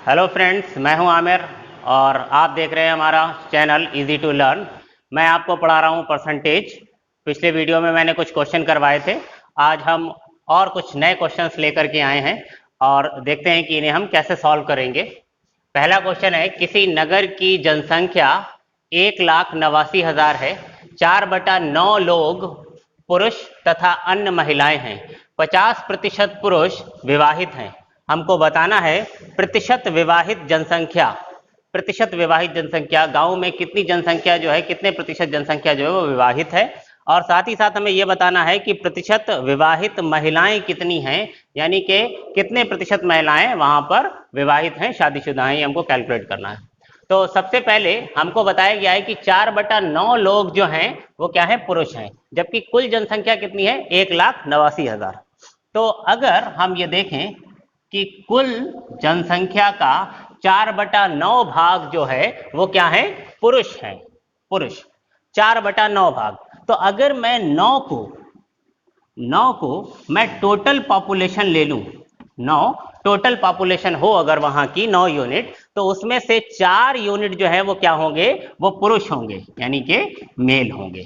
Hello friends, मैं हूं आमिर और आप देख रहे हैं हमारा चैनल इजी टू लर्न। मैं आपको पढ़ा रहा हूं परसेंटेज। पिछले वीडियो में मैंने कुछ क्वेश्चन करवाए थे। आज हम और कुछ नए क्वेश्चंस लेकर के आए हैं और देखते हैं कि इन्हें हम कैसे सॉल्व करेंगे। पहला क्वेश्चन है, किसी नगर की जनसंख्या 1,89,000 है। 4/9 लोग पुरुष तथा अन्य महिलाएं हैं। 50% पुरुष विवाहित हैं। हमको बताना है प्रतिशत विवाहित जनसंख्या। प्रतिशत विवाहित जनसंख्या, गांव में कितनी जनसंख्या जो है, कितने प्रतिशत जनसंख्या जो है वो विवाहित है। और साथ ही साथ हमें ये बताना है कि प्रतिशत विवाहित महिलाएं कितनी हैं, यानी कि कितने प्रतिशत महिलाएं वहां पर विवाहित हैं, शादीशुदा हैं, ये हमको कैलकुलेट करना है। तो सबसे पहले हमको बताया गया है कि 4/9 लोग जो हैं वो क्या है, पुरुष हैं, जबकि कुल जनसंख्या कितनी है, 1,89,000। तो अगर हम ये देखें कि कुल जनसंख्या का 4/9 भाग जो है वो क्या है, पुरुष है। पुरुष 4/9 भाग। तो अगर मैं 9 को मैं टोटल पॉपुलेशन ले लूं, 9 टोटल पॉपुलेशन हो अगर वहां की 9 यूनिट, तो उसमें से 4 यूनिट जो है वो क्या होंगे, वो पुरुष होंगे, यानी कि मेल होंगे।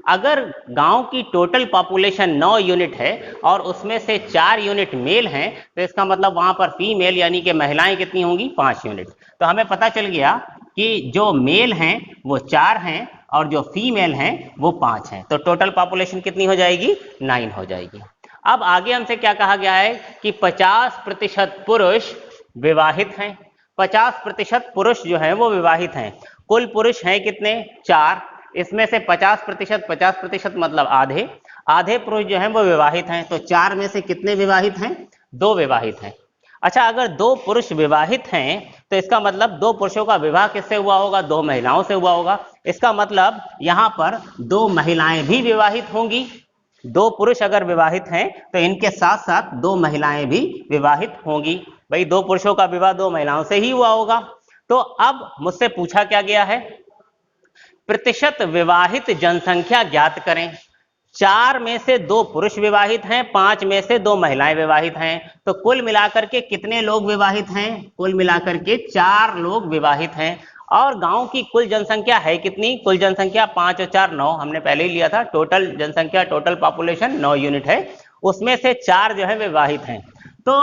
अगर गांव की टोटल पॉपुलेशन 9 यूनिट है और उसमें से 4 यूनिट मेल हैं, तो इसका मतलब वहां पर फीमेल यानी कि महिलाएं कितनी होंगी, 5 यूनिट। तो हमें पता चल गया कि जो मेल हैं वो 4 हैं और जो फीमेल हैं वो 5 हैं। तो टोटल पॉपुलेशन कितनी हो जाएगी, 9 हो जाएगी। अब आगे हमसे क्या कहा गया है कि 50% पुरुष विवाहित हैं। 50% पुरुष जो है वो विवाहित हैं। कुल पुरुष हैं कितने, 4। इसमें से 50% मतलब आधे आधे पुरुष जो हैं वो विवाहित हैं। तो 4 में से कितने विवाहित हैं, 2 विवाहित हैं। अच्छा, अगर 2 पुरुष विवाहित हैं तो इसका मतलब 2 पुरुषों का विवाह किससे हुआ होगा, 2 महिलाओं से हुआ होगा। इसका मतलब यहां पर 2 महिलाएं भी विवाहित होंगी। 2 पुरुष अगर विवाहित हैं तो इनके साथ साथ 2 महिलाएं भी विवाहित होंगी। भाई 2 पुरुषों का विवाह 2 महिलाओं से ही हुआ होगा। तो अब मुझसे पूछा क्या गया है, प्रतिशत विवाहित जनसंख्या ज्ञात करें। 4 में से 2 पुरुष विवाहित हैं, 5 में से 2 महिलाएं विवाहित हैं। तो कुल मिलाकर के कितने लोग विवाहित हैं, कुल मिलाकर के 4 लोग विवाहित हैं। और गांव की कुल जनसंख्या है कितनी, कुल जनसंख्या 5 और 4 9, हमने पहले ही लिया था। टोटल जनसंख्या, टोटल पॉपुलेशन 9 यूनिट है, उसमें से 4 जो है विवाहित हैं। तो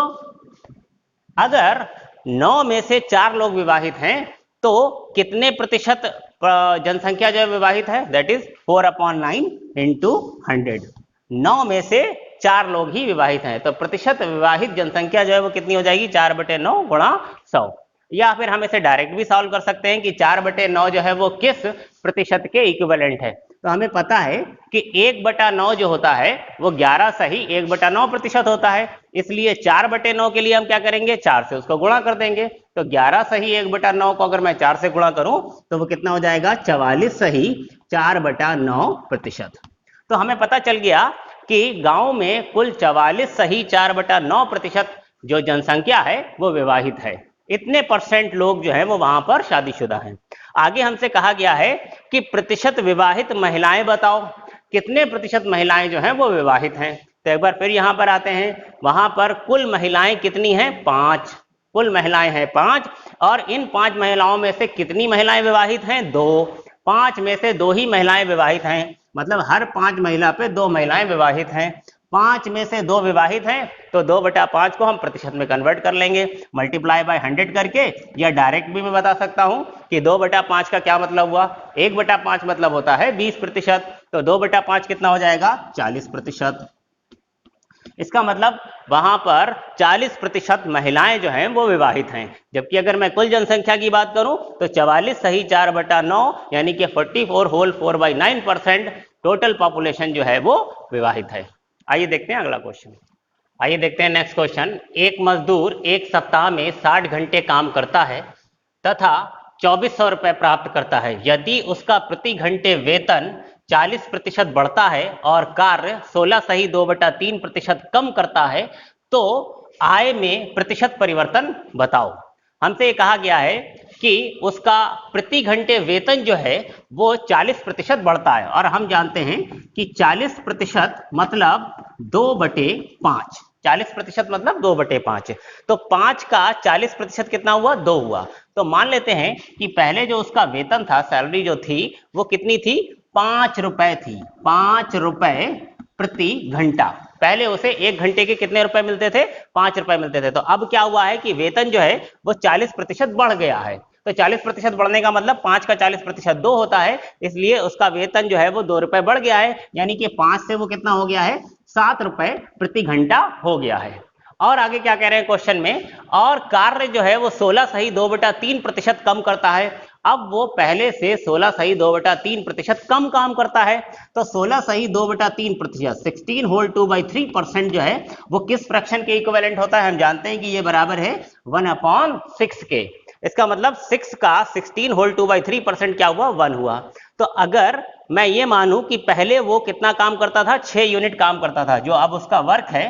अगर 9 में से 4 लोग विवाहित हैं तो कितने प्रतिशत जनसंख्या जो है विवाहित है, दैट इज 4/9 इंटू 100। 9 में से 4 लोग ही विवाहित हैं, तो प्रतिशत विवाहित जनसंख्या जो है वो कितनी हो जाएगी, 4/9 गुणा 100। या फिर हम इसे डायरेक्ट भी सॉल्व कर सकते हैं कि 4/9 जो है वो किस प्रतिशत के इक्विवेलेंट है। तो हमें पता है कि 1/9 जो होता है वो 11 सही 1/9 प्रतिशत होता है। इसलिए 4/9 के लिए हम क्या करेंगे, 4 से उसको गुणा कर देंगे। तो 11 सही 1/9 को अगर मैं 4 से गुणा करूं तो वो कितना हो जाएगा, 44 सही 4/9 प्रतिशत। तो हमें पता चल गया कि गांव में कुल 44 सही 4/9 प्रतिशत जो जनसंख्या है वो विवाहित है। इतने परसेंट लोग जो है वो वहां पर शादीशुदा हैं। आगे हमसे कहा गया है कि प्रतिशत विवाहित महिलाएं बताओ, कितने प्रतिशत महिलाएं जो हैं वो विवाहित हैं। तो एक बार फिर यहां पर आते हैं, वहां पर कुल महिलाएं कितनी हैं, 5। कुल महिलाएं हैं 5 और इन 5 महिलाओं में से कितनी महिलाएं विवाहित हैं, 2। 5 में से 2 ही महिलाएं विवाहित हैं, मतलब हर 5 महिला पे 2 महिलाएं विवाहित हैं। 5 में से 2 विवाहित हैं तो 2/5 को हम प्रतिशत में कन्वर्ट कर लेंगे, मल्टीप्लाई बाय 100 करके। या डायरेक्ट भी मैं बता सकता हूं कि 2/5 का क्या मतलब हुआ, 1/5 मतलब होता है 20%। तो 2/5 कितना हो जाएगा, 40%। इसका मतलब वहां पर 40% महिलाएं जो हैं वो विवाहित हैं। जबकि अगर मैं कुल जनसंख्या की बात करूं तो 44 सही 4/9 यानी कि 44 होल 4/9% टोटल पॉपुलेशन जो है वो विवाहित है। आइए देखते हैं अगला क्वेश्चन। आइए देखते हैं नेक्स्ट क्वेश्चन। एक मजदूर एक सप्ताह में 60 घंटे काम करता है तथा 2400 रुपए प्राप्त करता है। यदि उसका प्रति घंटे वेतन 40% बढ़ता है और कार्य 16 सही 2/3% कम करता है तो आय में प्रतिशत परिवर्तन बताओ। हमसे ये कहा गया है कि उसका प्रति घंटे वेतन जो है वो 40% बढ़ता है और हम जानते हैं कि 40% मतलब 2/5। 40% मतलब 2/5। तो 5 का 40% कितना हुआ? 2 हुआ। तो मान लेते हैं कि पहले जो उसका वेतन था, सैलरी जो थी वो कितनी थी? 5 रुपए थी, 5 रुपए प्रति घंटा। पहले उसे 1 घंटे के कितने रुपए मिलते थे? 5 रुपए मिलते थे। तो अब क्या हुआ है कि वेतन जो है वो 40% बढ़ गया है। तो 40% बढ़ने का मतलब 5 का 40% 2 होता है, इसलिए उसका वेतन जो है वो 2 रुपए बढ़ गया है, यानी कि 5 से वो कितना हो गया है? 7 रुपए प्रति घंटा हो गया है। और आगे क्या कह रहे हैं क्वेश्चन में? और कार्य जो है वो 16 सही 2/3% कम करता है। अब वो पहले से 16 सही 2/3% कम काम करता है। तो 16 सही 2/3%, 16 होल 2/3% जो है वो किस फ्रैक्शन के इक्विवेलेंट होता है? हम जानते हैं कि ये बराबर है 1/6 के। इसका मतलब 6 का 16 होल 2/3% क्या हुआ? 1 हुआ। तो अगर मैं ये मानूं कि पहले वो कितना काम करता था? 6 यूनिट काम करता था, जो अब उसका वर्क है,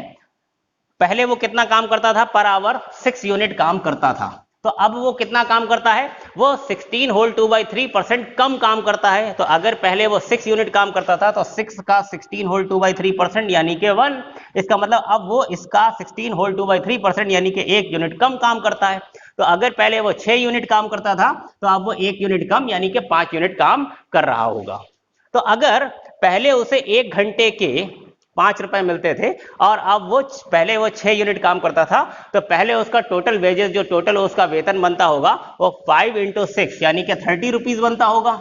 पहले वो कितना काम करता था? पर आवर 6 यूनिट काम करता था। तो अब वो कितना काम करता है? वो 16 होल 2/3% कम काम करता है। तो अगर पहले वो 6 यूनिट काम करता था तो 6 का 16 होल 2/3% यानी कि 1। इसका मतलब अब वो इसका 16 होल 2/3% यानी कि 1 यूनिट कम काम करता है। तो अगर पहले वो 6 यूनिट काम करता था तो अब वो 1 यूनिट कम यानी कि 5 यूनिट काम कर रहा होगा। तो अगर पहले उसे 1 घंटे के 5 रुपए मिलते थे और अब वो पहले वो 6 यूनिट काम करता था, तो पहले उसका टोटल वेजेस, जो टोटल उसका वेतन बनता होगा, वो 5 × 6 यानी कि 30 रुपीज बनता होगा।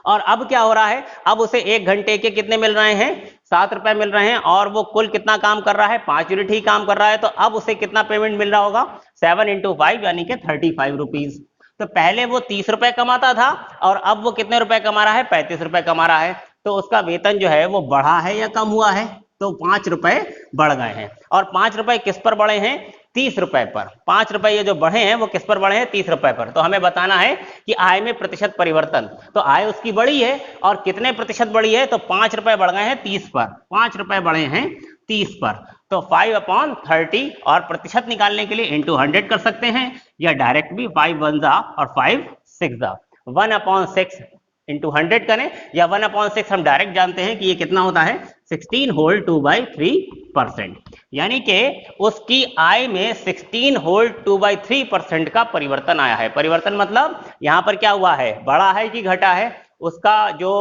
और अब क्या हो रहा है? अब उसे 1 घंटे के कितने मिल रहे हैं? 7 रुपए मिल रहे हैं, और वो कुल कितना काम कर रहा है? 5 यूनिट ही काम कर रहा है। तो अब उसे कितना पेमेंट मिल रहा होगा? 7 × 5 यानी कि 35 रुपीज। तो पहले वो 30 रुपए कमाता था और अब वो कितने रुपए कमा रहा है? 35 रुपए कमा रहा है। तो उसका वेतन जो है वो बढ़ा है या कम हुआ है? तो 5 रुपए बढ़ गए हैं। और 5 रुपए किस पर बढ़े हैं? 30 रुपए पर। 5 रुपए ये जो बढ़े हैं वो किस पर बढ़े हैं? 30 रुपए पर। तो हमें बताना है कि आय में प्रतिशत परिवर्तन। तो आय उसकी बढ़ी है और कितने प्रतिशत बढ़ी है? तो 5 रुपए बढ़ गए हैं 30 पर, 5 रुपए बढ़े हैं 30 पर। तो 5/30, और प्रतिशत निकालने के लिए इंटू 100 कर सकते हैं, या डायरेक्ट भी 5 1 जा और 5 6 जा। 1/6 इंटू 100 करें, या 1/6 हम डायरेक्ट जानते हैं कि ये कितना होता है? 16 होल 2/3%। यानी कि उसकी आय में 16 होल 2/3% का परिवर्तन आया है। परिवर्तन मतलब यहां पर क्या हुआ है? बढ़ा है कि घटा है? उसका जो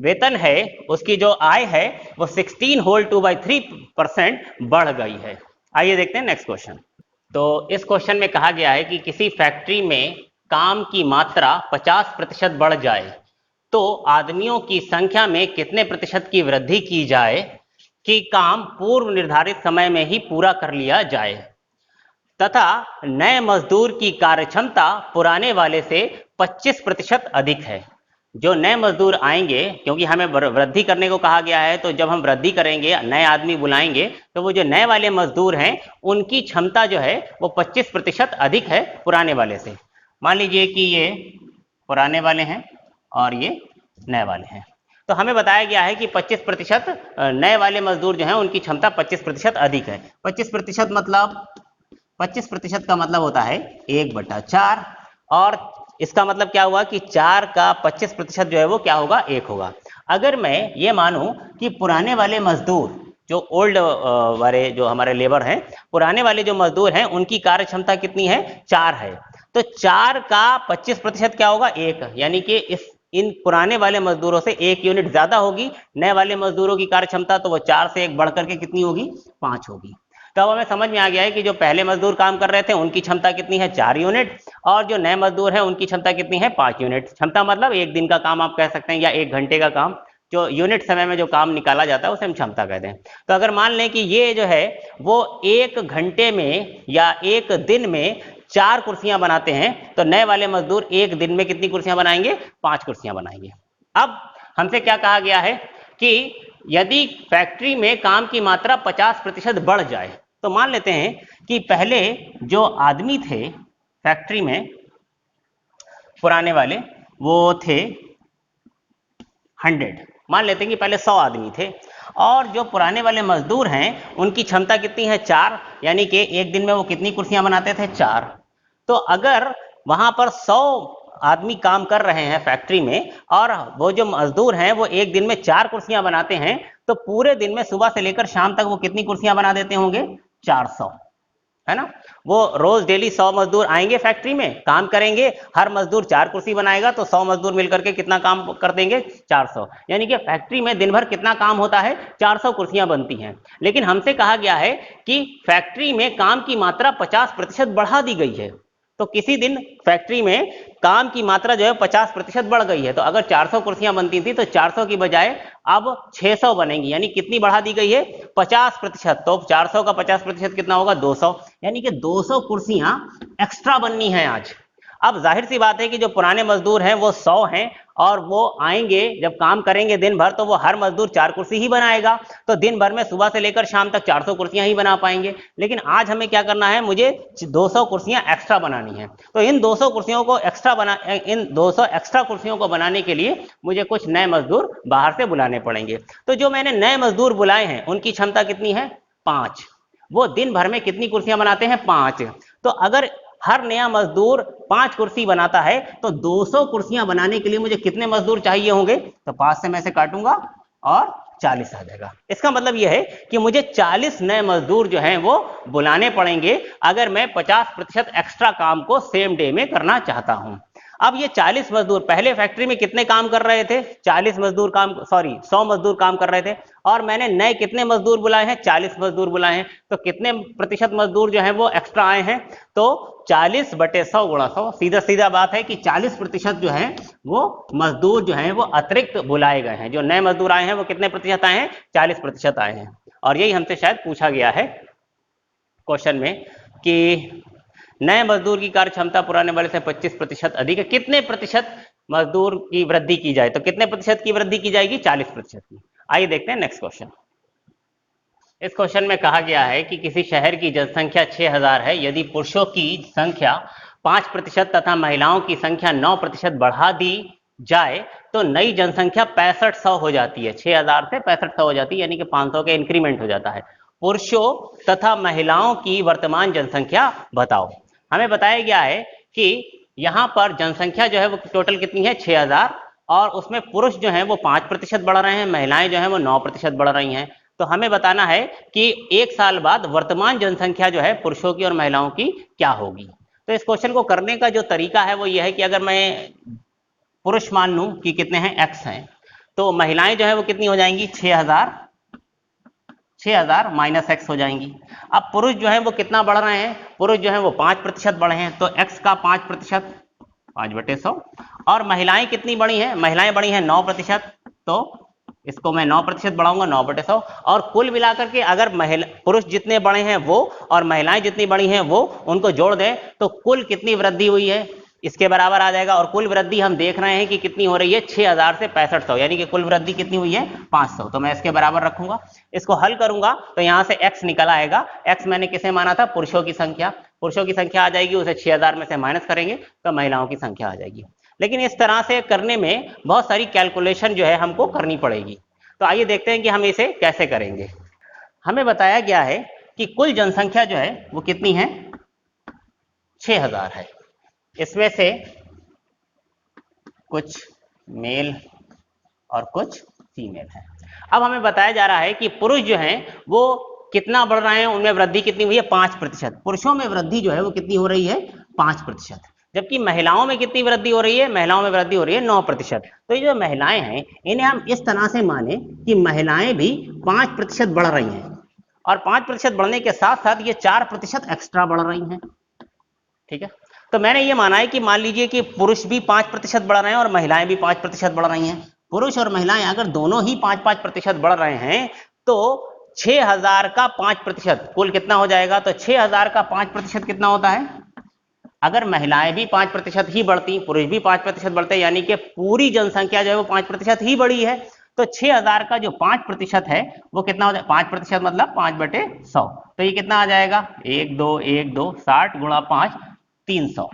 वेतन है, उसकी जो आय है, वो 16 होल 2/3% बढ़ गई है। आइए देखते हैं नेक्स्ट क्वेश्चन। तो इस क्वेश्चन में कहा गया है कि किसी फैक्ट्री में काम की मात्रा 50% बढ़ जाए तो आदमियों की संख्या में कितने प्रतिशत की वृद्धि की जाए कि काम पूर्व निर्धारित समय में ही पूरा कर लिया जाए, तथा नए मजदूर की कार्यक्षमता पुराने वाले से 25% अधिक है। जो नए मजदूर आएंगे, क्योंकि हमें वृद्धि करने को कहा गया है, तो जब हम वृद्धि करेंगे, नए आदमी बुलाएंगे, तो वो जो नए वाले मजदूर हैं उनकी क्षमता जो है वो 25% अधिक है पुराने वाले से। मान लीजिए कि ये पुराने वाले हैं और ये नए वाले हैं। तो हमें बताया गया है कि 25% नए वाले मजदूर जो हैं उनकी क्षमता 25% अधिक है। 25% मतलब 25% का मतलब होता है 1/4, और इसका मतलब क्या हुआ कि 4 का 25% जो है वो क्या होगा? 1 होगा। अगर मैं ये मानूं कि पुराने वाले मजदूर, जो ओल्ड वाले जो हमारे लेबर हैं, पुराने वाले जो मजदूर हैं, उनकी कार्य क्षमता कितनी है? 4 है। तो 4 का 25% क्या होगा? 1, यानी कि इन पुराने वाले मजदूरों से 1 यूनिट ज्यादा होगी नए वाले मजदूरों की कार्य क्षमता, तो वो 4 से 1 बढ़ करके कितनी होगी? 5 होगी। तो अब हमें समझ में आ गया है कि जो पहले मजदूर काम कर रहे थे उनकी क्षमता कितनी है? 4 यूनिट, और जो नए मजदूर हैं उनकी क्षमता कितनी है? 5 यूनिट। क्षमता मतलब 1 दिन का काम आप कह सकते हैं, या 1 घंटे का काम, जो यूनिट समय में जो काम निकाला जाता है उसे हम क्षमता कहते हैं। तो अगर मान लें कि ये जो है वो 1 घंटे में या 1 दिन में 4 कुर्सियां बनाते हैं, तो नए वाले मजदूर 1 दिन में कितनी कुर्सियां बनाएंगे? 5 कुर्सियां बनाएंगे। अब हमसे क्या कहा गया है कि यदि फैक्ट्री में काम की मात्रा 50% बढ़ जाए, तो मान लेते हैं कि पहले जो आदमी थे फैक्ट्री में, पुराने वाले, वो थे 100। मान लेते हैं कि पहले 100 आदमी थे, और जो पुराने वाले मजदूर हैं उनकी क्षमता कितनी है? 4, यानी कि 1 दिन में वो कितनी कुर्सियां बनाते थे? 4। तो अगर वहां पर 100 आदमी काम कर रहे हैं फैक्ट्री में, और वो जो मजदूर हैं वो 1 दिन में 4 कुर्सियां बनाते हैं, तो पूरे दिन में सुबह से लेकर शाम तक वो कितनी कुर्सियां बना देते होंगे? 400, है ना। वो रोज डेली 100 मजदूर आएंगे फैक्ट्री में, काम करेंगे, हर मजदूर 4 कुर्सी बनाएगा, तो 100 मजदूर मिलकर के कितना काम कर देंगे? 400। यानी कि फैक्ट्री में दिन भर कितना काम होता है? 400 कुर्सियां बनती हैं। लेकिन हमसे कहा गया है कि फैक्ट्री में काम की मात्रा 50% बढ़ा दी गई है। तो किसी दिन फैक्ट्री में काम की मात्रा जो है 50% बढ़ गई है। तो अगर 400 कुर्सियां बनती थी तो 400 की बजाय अब 600 बनेंगी। यानी कितनी बढ़ा दी गई है? 50%। तो 400 का 50% कितना होगा? 200। यानी कि 200 कुर्सियां एक्स्ट्रा बननी है आज। अब जाहिर सी बात है कि जो पुराने मजदूर हैं वो 100 हैं और वो आएंगे जब काम करेंगे दिन भर, तो वो हर मजदूर 4 कुर्सी ही बनाएगा। तो दिन भर में सुबह से लेकर शाम तक 400 कुर्सियां ही बना पाएंगे। लेकिन आज हमें क्या करना है? मुझे 200 कुर्सियां एक्स्ट्रा बनानी है। तो इन 200 कुर्सियों को इन 200 एक्स्ट्रा कुर्सियों को बनाने के लिए मुझे कुछ नए मजदूर बाहर से बुलाने पड़ेंगे। तो जो मैंने नए मजदूर बुलाए हैं उनकी क्षमता कितनी है? 5। वो दिन भर में कितनी कुर्सियां बनाते हैं? 5। तो अगर हर नया मजदूर 5 कुर्सी बनाता है तो 200 कुर्सियां बनाने के लिए मुझे कितने मजदूर चाहिए होंगे? तो 5 से मैं से काटूंगा और 40 आ जाएगा। इसका मतलब यह है कि मुझे 40 नए मजदूर जो हैं वो बुलाने पड़ेंगे अगर मैं 50% एक्स्ट्रा काम को सेम डे में करना चाहता हूं। अब ये 40 मजदूर पहले फैक्ट्री में कितने काम कर रहे थे? 100 मजदूर काम कर रहे थे, और मैंने नए कितने मजदूर बुलाए हैं? 40 मजदूर बुलाए हैं। तो कितने प्रतिशत मजदूर जो है वो एक्स्ट्रा आए हैं? तो 40/100 गुणा 100। सीधा सीधा बात है कि 40% जो है वो मजदूर जो है वो अतिरिक्त बुलाए गए हैं। जो नए मजदूर आए हैं वो कितने प्रतिशत आए हैं? 40% आए हैं। और यही हमसे शायद पूछा गया है क्वेश्चन में कि नए मजदूर की कार्य क्षमता पुराने वाले से 25% अधिक है, कितने प्रतिशत मजदूर की वृद्धि की जाए? तो कितने प्रतिशत की वृद्धि की जाएगी? 40% की। आइए देखते हैं नेक्स्ट क्वेश्चन। इस क्वेश्चन में कहा गया है कि किसी शहर की जनसंख्या 6000 है। यदि पुरुषों की संख्या 5% तथा महिलाओं की संख्या 9% बढ़ा दी जाए तो नई जनसंख्या 6500 हो जाती है। 6000 से 6500 हो जाती है, यानी कि 500 का इंक्रीमेंट हो जाता है। पुरुषों तथा महिलाओं की वर्तमान जनसंख्या बताओ। हमें बताया गया है कि यहां पर जनसंख्या जो है वो टोटल कितनी है? 6000, और उसमें पुरुष जो है वो 5% बढ़ रहे हैं, महिलाएं जो है वो 9% बढ़ रही हैं। तो हमें बताना है कि 1 साल बाद वर्तमान जनसंख्या जो है पुरुषों की और महिलाओं की क्या होगी। तो इस क्वेश्चन को करने का जो तरीका है वो ये है कि अगर मैं पुरुष मान लूं कि कितने हैं? x हैं, तो महिलाएं जो है वो कितनी हो जाएंगी? 6000 माइनस x हो जाएंगी। अब पुरुष जो है वो कितना बढ़ रहे हैं? पुरुष जो है वो 5% बढ़े हैं, तो x का 5%, 5/100। और महिलाएं कितनी बढ़ी हैं? महिलाएं बढ़ी हैं 9%, तो इसको मैं 9% बढ़ाऊंगा, 9/100। और कुल मिलाकर के अगर पुरुष जितने बढ़े हैं वो और महिलाएं जितनी बढ़ी हैं वो, उनको जोड़ दें तो कुल कितनी वृद्धि हुई है इसके बराबर आ जाएगा। और कुल वृद्धि हम देख रहे हैं कि कितनी हो रही है? 6000 से 6500, यानी कि कुल वृद्धि कितनी हुई है? 500। तो मैं इसके बराबर रखूंगा, इसको हल करूंगा तो यहां से x निकल आएगा। x मैंने किसे माना था? पुरुषों की संख्या। पुरुषों की संख्या आ जाएगी, उसे 6000 में से माइनस करेंगे तो महिलाओं की संख्या आ जाएगी। लेकिन इस तरह से करने में बहुत सारी कैलकुलेशन जो है हमको करनी पड़ेगी। तो आइए देखते हैं कि हम इसे कैसे करेंगे। हमें बताया गया है कि कुल जनसंख्या जो है वो कितनी है? 6000 है। इसमें से कुछ मेल और कुछ फीमेल है। अब हमें बताया जा रहा है कि पुरुष जो हैं वो कितना बढ़ रहे हैं, उनमें वृद्धि कितनी हुई है? 5%। पुरुषों में वृद्धि जो है वो कितनी हो रही है? 5%। जबकि महिलाओं में कितनी वृद्धि हो रही है? महिलाओं में वृद्धि हो रही है 9%। तो ये जो महिलाएं हैं इन्हें हम इस तरह से माने कि महिलाएं भी 5% बढ़ रही हैं, और 5% बढ़ने के साथ साथ ये 4% एक्स्ट्रा बढ़ रही हैं। ठीक है, तो मैंने ये माना है कि मान लीजिए कि पुरुष भी 5% बढ़ रहे हैं और महिलाएं भी 5% बढ़ रही हैं। पुरुष और महिलाएं अगर दोनों ही 5-5% बढ़ रहे हैं तो 6000 का 5% कुल कितना हो जाएगा? तो 6000 का 5% कितना होता है? अगर महिलाएं भी 5% ही बढ़ती, पुरुष भी 5% बढ़ते, यानी कि पूरी जनसंख्या जो है वो 5% ही बढ़ी है। तो 6000 का जो 5% है वो कितना हो जाए? 5% मतलब 5/100। तो ये कितना आ जाएगा? 1 2 1 2 60 गुणा 5, 300।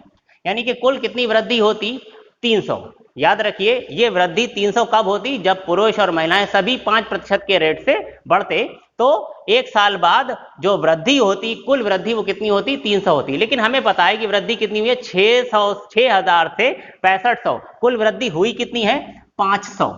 यानी कि कुल कितनी वृद्धि होती? 300। याद रखिए ये वृद्धि 300 कब होती? जब पुरुष और महिलाएं सभी 5% के रेट से बढ़ते। तो 1 साल बाद जो वृद्धि होती, कुल वृद्धि वो कितनी होती? 300 होती। लेकिन हमें पता है कि वृद्धि कितनी हुई है? 6000 से 6500। कुल वृद्धि हुई कितनी है? 500।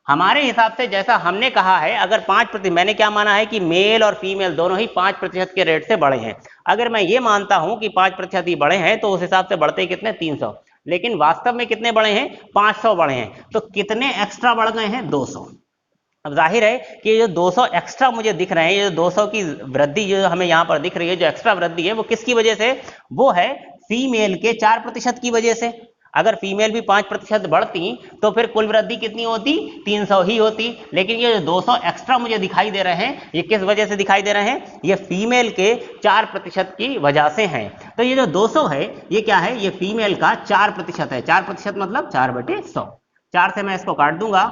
हमारे हिसाब से जैसा हमने कहा है, अगर 5%, मैंने क्या माना है कि मेल और फीमेल दोनों ही 5% के रेट से बढ़े हैं। अगर मैं ये मानता हूं कि 5% ही बढ़े हैं तो उस हिसाब से बढ़ते ही कितने 300, लेकिन वास्तव में कितने बढ़े हैं 500 बढ़े हैं। तो कितने एक्स्ट्रा बढ़ गए हैं 200। अब जाहिर है कि ये जो 200 एक्स्ट्रा मुझे दिख रहे हैं, ये जो 200 की वृद्धि जो हमें यहाँ पर दिख रही है, जो एक्स्ट्रा वृद्धि है वो किसकी वजह से, वो है फीमेल के 4% की वजह से। अगर फीमेल भी 5% बढ़ती तो फिर कुल वृद्धि कितनी होती 300 ही होती। लेकिन ये जो 200 एक्स्ट्रा मुझे दिखाई दे रहे हैं, ये किस वजह से दिखाई दे रहे हैं, ये फीमेल के 4% की वजह से हैं। तो ये जो 200 है ये क्या है, ये फीमेल का 4% है। 4% मतलब 4/100। 4 से मैं इसको काट दूंगा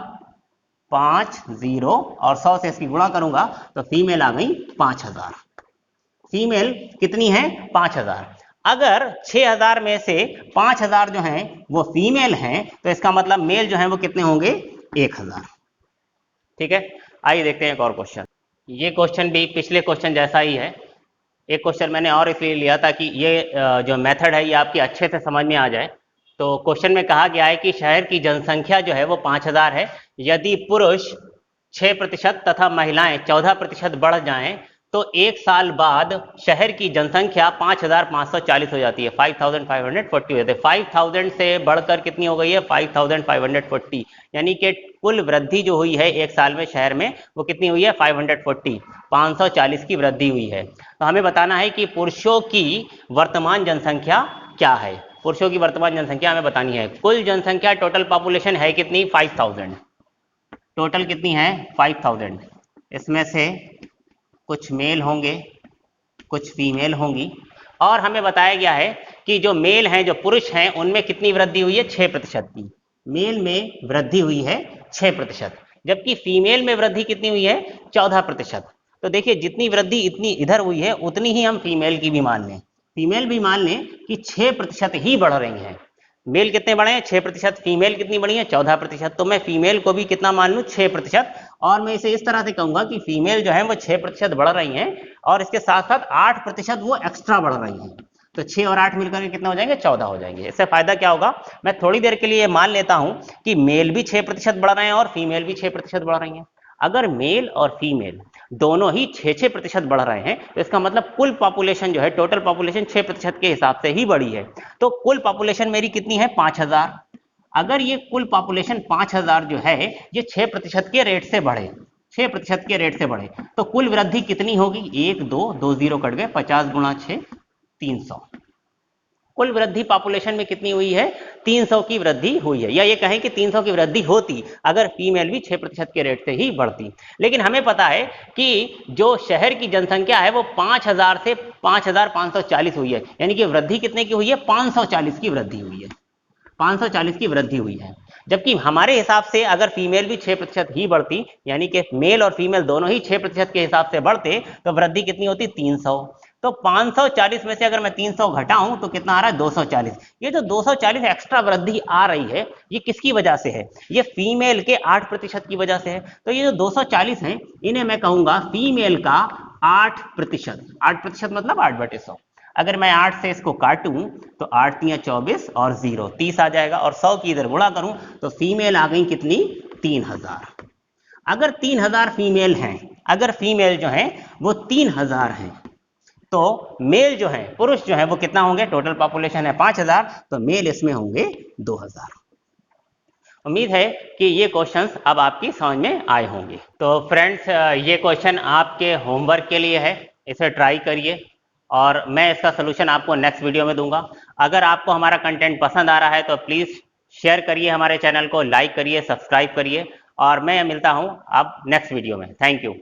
5 0 और 100 से इसकी गुणा करूंगा तो फीमेल आ गई 5000। फीमेल कितनी है 5000। अगर 6000 में से 5000 जो हैं वो फीमेल हैं तो इसका मतलब मेल जो है वो कितने होंगे 1000। ठीक है, आइए देखते हैं एक और क्वेश्चन। ये क्वेश्चन भी पिछले क्वेश्चन जैसा ही है। एक क्वेश्चन मैंने और इसलिए लिया था कि ये जो मेथड है ये आपकी अच्छे से समझ में आ जाए। तो क्वेश्चन में कहा गया है कि शहर की जनसंख्या जो है वो 5000 है। यदि पुरुष 6% तथा महिलाएं 14% बढ़ जाएं तो एक साल बाद शहर की जनसंख्या 5540 हो जाती है, 5540 हो जाती है। 5000 से बढ़कर कितनी हो गई है 5540, यानी कि कुल वृद्धि जो हुई है एक साल में शहर में वो कितनी हुई है 540, 540 की वृद्धि हुई है। तो हमें बताना है कि पुरुषों की वर्तमान जनसंख्या क्या है। पुरुषों की वर्तमान जनसंख्या हमें बतानी है। कुल जनसंख्या टोटल पॉपुलेशन है कितनी 5000, टोटल कितनी है 5000। इसमें से कुछ मेल होंगे कुछ फीमेल होंगी, और हमें बताया गया है कि जो मेल हैं जो पुरुष हैं उनमें कितनी वृद्धि हुई है 6% की। मेल में वृद्धि हुई है 6%, जबकि फीमेल में वृद्धि कितनी हुई है 14%। तो देखिए जितनी वृद्धि इतनी इधर हुई है उतनी ही हम फीमेल की भी मान लें। फीमेल भी मान लें कि 6% ही बढ़ रही हैं। मेल कितने बढ़े हैं 6%, फीमेल कितनी बढ़ी है 14%। तो मैं फीमेल को भी कितना मान लूं 6%, और मैं इसे इस तरह से कहूंगा कि फीमेल जो है वो 6% बढ़ रही हैं और इसके साथ साथ 8% वो एक्स्ट्रा बढ़ रही हैं। तो 6 और 8 मिलकर के कितने हो जाएंगे 14 हो जाएंगे। इससे फायदा क्या होगा, मैं थोड़ी देर के लिए मान लेता हूं कि मेल भी 6% बढ़ रहे हैं और फीमेल भी 6% बढ़ रही हैं। अगर मेल और फीमेल दोनों ही 6% बढ़ रहे हैं तो इसका मतलब कुल पॉपुलेशन जो है टोटल पॉपुलेशन 6% के हिसाब से ही बढ़ी है। तो कुल पॉपुलेशन मेरी कितनी है 5000। अगर ये कुल पॉपुलेशन 5000 जो है ये 6% के रेट से बढ़े, 6% के रेट से बढ़े तो कुल वृद्धि कितनी होगी 1 2 2 0 कट गए 50 गुणा 6 300। कुल वृद्धि पॉपुलेशन में कितनी हुई है 300 की वृद्धि हुई है। या ये कहें कि 300 की वृद्धि होती अगर फीमेल भी 6% के रेट से ही बढ़ती। लेकिन हमें पता है कि जो शहर की जनसंख्या है वो 5000 से 5540 हुई है, यानी कि वृद्धि कितने की हुई है 540 की वृद्धि हुई है, 540 की वृद्धि हुई है। जबकि हमारे हिसाब से अगर फीमेल भी 6% ही बढ़ती, यानी कि मेल और फीमेल दोनों ही 6% के हिसाब से बढ़ते तो वृद्धि कितनी होती 300। तो 540 में से अगर मैं 300 घटाऊं तो कितना आ रहा है 240। ये जो 240 एक्स्ट्रा वृद्धि आ रही है ये किसकी वजह से है, ये फीमेल के 8% की वजह से है। तो ये जो 240 है इन्हें मैं कहूंगा फीमेल का 8%। 8% मतलब 8/100। अगर मैं 8 से इसको काटूं तो 8 तियां 24 और 0 30 आ जाएगा, और 100 की इधर गुणा करूं तो फीमेल आ गई कितनी 3000। अगर 3000 फीमेल हैं, अगर फीमेल जो है वो 3000 हैं तो मेल जो है पुरुष जो है वो कितना होंगे, टोटल पॉपुलेशन है 5000 तो मेल इसमें होंगे 2000। उम्मीद है कि ये क्वेश्चंस अब आपकी समझ में आए होंगे। तो फ्रेंड्स ये क्वेश्चन आपके होमवर्क के लिए है, इसे ट्राई करिए और मैं इसका सोल्यूशन आपको नेक्स्ट वीडियो में दूंगा। अगर आपको हमारा कंटेंट पसंद आ रहा है तो प्लीज़ शेयर करिए, हमारे चैनल को लाइक करिए, सब्सक्राइब करिए, और मैं मिलता हूं अब नेक्स्ट वीडियो में। Thank you.